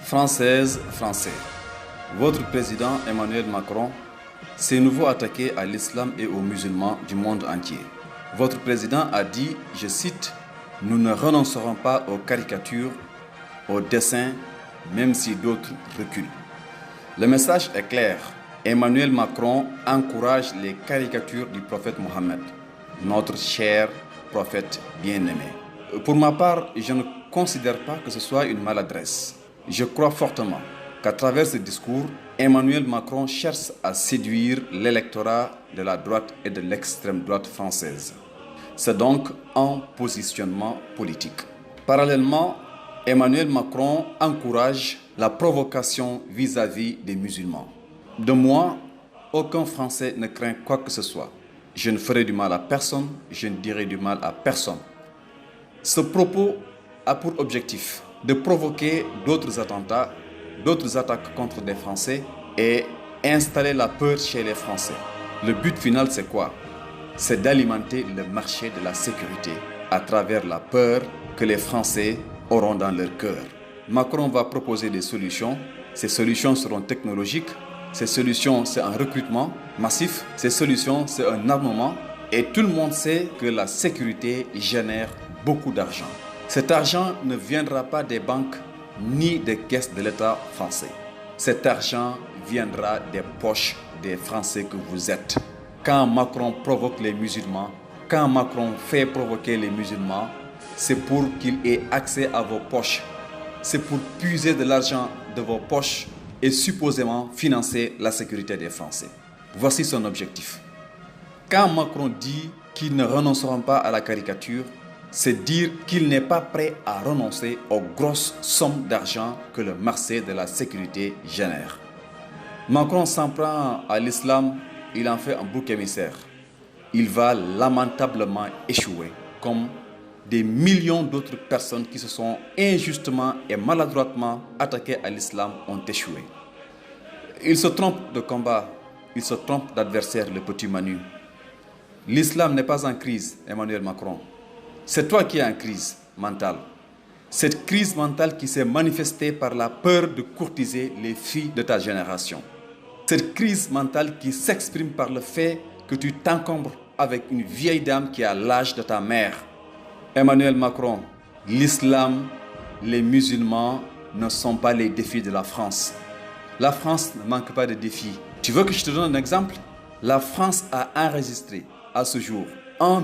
Françaises, Français, votre président Emmanuel Macron s'est nouveau attaqué à l'islam et aux musulmans du monde entier. Votre président a dit, je cite, « Nous ne renoncerons pas aux caricatures, aux dessins, même si d'autres reculent ». Le message est clair. Emmanuel Macron encourage les caricatures du prophète Mohammed, notre cher prophète bien-aimé. Pour ma part, je ne considère pas que ce soit une maladresse. Je crois fortement qu'à travers ce discours, Emmanuel Macron cherche à séduire l'électorat de la droite et de l'extrême droite française. C'est donc un positionnement politique. Parallèlement, Emmanuel Macron encourage la provocation vis-à-vis des musulmans. De moi, aucun Français ne craint quoi que ce soit. Je ne ferai du mal à personne, je ne dirai du mal à personne. Ce propos a pour objectif de provoquer d'autres attentats, d'autres attaques contre des Français et installer la peur chez les Français. Le but final, c'est quoi? C'est d'alimenter le marché de la sécurité à travers la peur que les Français auront dans leur cœur. Macron va proposer des solutions. Ces solutions seront technologiques. Ces solutions, c'est un recrutement massif. Ces solutions, c'est un armement. Et tout le monde sait que la sécurité génère beaucoup d'argent. Cet argent ne viendra pas des banques ni des caisses de l'État français. Cet argent viendra des poches des Français que vous êtes. Quand Macron provoque les musulmans, quand Macron fait provoquer les musulmans, c'est pour qu'il ait accès à vos poches. C'est pour puiser de l'argent de vos poches et supposément financer la sécurité des Français. Voici son objectif. Quand Macron dit qu'ils ne renonceront pas à la caricature, c'est dire qu'il n'est pas prêt à renoncer aux grosses sommes d'argent que le marché de la sécurité génère. Macron s'en prend à l'islam, il en fait un bouc émissaire. Il va lamentablement échouer, comme des millions d'autres personnes qui se sont injustement et maladroitement attaquées à l'islam ont échoué. Il se trompe de combat, il se trompe d'adversaire, le petit Manu. L'islam n'est pas en crise, Emmanuel Macron. C'est toi qui es en crise mentale. Cette crise mentale qui s'est manifestée par la peur de courtiser les filles de ta génération. Cette crise mentale qui s'exprime par le fait que tu t'encombres avec une vieille dame qui a l'âge de ta mère. Emmanuel Macron, l'islam, les musulmans ne sont pas les défis de la France. La France ne manque pas de défis. Tu veux que je te donne un exemple? La France a enregistré à ce jour 1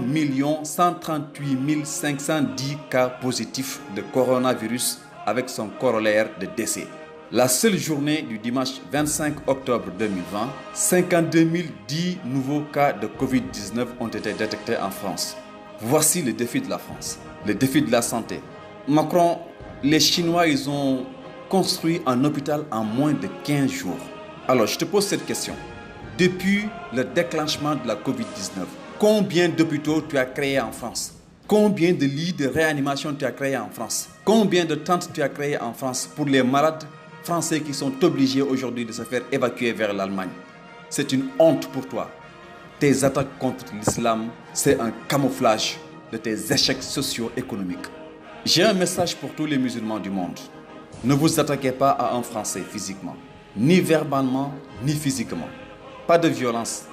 138 510 cas positifs de coronavirus avec son corollaire de décès. La seule journée du dimanche 25 octobre 2020, 52 010 nouveaux cas de Covid-19 ont été détectés en France. Voici le défi de la France, le défi de la santé. Macron, les Chinois, ils ont construit un hôpital en moins de 15 jours. Alors, je te pose cette question. Depuis le déclenchement de la Covid-19, combien d'hôpitaux tu as créés en France? Combien de lits de réanimation tu as créés en France? Combien de tentes tu as créées en France pour les malades français qui sont obligés aujourd'hui de se faire évacuer vers l'Allemagne? C'est une honte pour toi. Tes attaques contre l'islam, c'est un camouflage de tes échecs socio-économiques. J'ai un message pour tous les musulmans du monde. Ne vous attaquez pas à un Français physiquement, ni verbalement, ni physiquement. Pas de violence.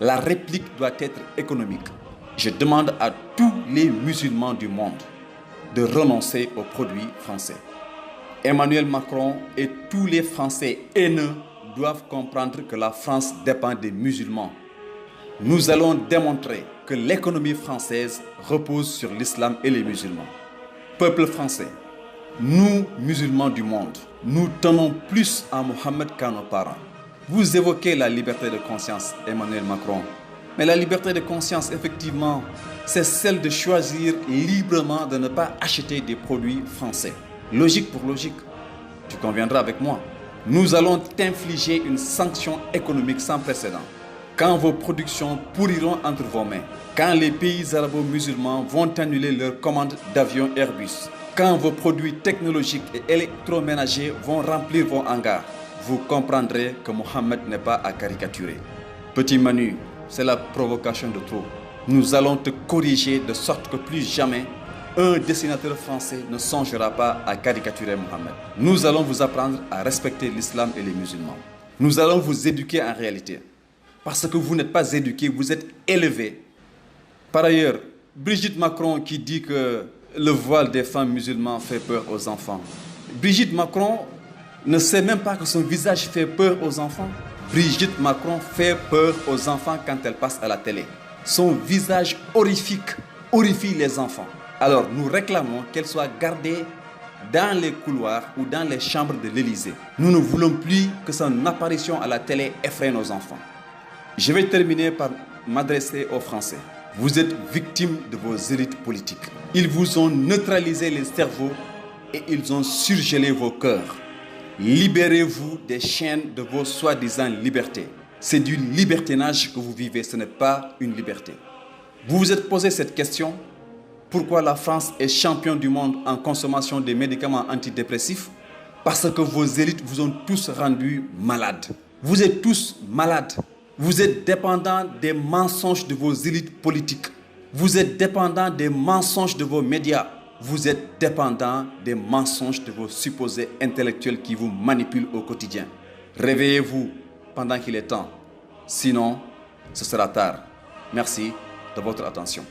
La réplique doit être économique. Je demande à tous les musulmans du monde de renoncer aux produits français. Emmanuel Macron et tous les Français haineux doivent comprendre que la France dépend des musulmans. Nous allons démontrer que l'économie française repose sur l'islam et les musulmans. Peuple français, nous, musulmans du monde, nous tenons plus à Mohammed qu'à nos parents. Vous évoquez la liberté de conscience, Emmanuel Macron. Mais la liberté de conscience, effectivement, c'est celle de choisir librement de ne pas acheter des produits français. Logique pour logique. Tu conviendras avec moi. Nous allons t'infliger une sanction économique sans précédent. Quand vos productions pourriront entre vos mains, quand les pays arabo-musulmans vont annuler leurs commandes d'avions Airbus, quand vos produits technologiques et électroménagers vont remplir vos hangars, vous comprendrez que Mohammed n'est pas à caricaturer. Petit Manu, c'est la provocation de trop. Nous allons te corriger de sorte que plus jamais un dessinateur français ne songera pas à caricaturer Mohammed. Nous allons vous apprendre à respecter l'islam et les musulmans. Nous allons vous éduquer en réalité. Parce que vous n'êtes pas éduqués, vous êtes élevés. Par ailleurs, Brigitte Macron qui dit que le voile des femmes musulmanes fait peur aux enfants. Brigitte Macron ne sait même pas que son visage fait peur aux enfants. Brigitte Macron fait peur aux enfants quand elle passe à la télé. Son visage horrifique horrifie les enfants. Alors nous réclamons qu'elle soit gardée dans les couloirs ou dans les chambres de l'Élysée. Nous ne voulons plus que son apparition à la télé effraie nos enfants. Je vais terminer par m'adresser aux Français. Vous êtes victimes de vos élites politiques. Ils vous ont neutralisé les cerveaux et ils ont surgelé vos cœurs. Libérez-vous des chaînes de vos soi-disant libertés. C'est du libertinage que vous vivez, ce n'est pas une liberté. Vous vous êtes posé cette question: pourquoi la France est championne du monde en consommation de médicaments antidépressifs? Parce que vos élites vous ont tous rendus malades. Vous êtes tous malades. Vous êtes dépendants des mensonges de vos élites politiques. Vous êtes dépendants des mensonges de vos médias. Vous êtes dépendants des mensonges de vos supposés intellectuels qui vous manipulent au quotidien. Réveillez-vous pendant qu'il est temps. Sinon, ce sera tard. Merci de votre attention.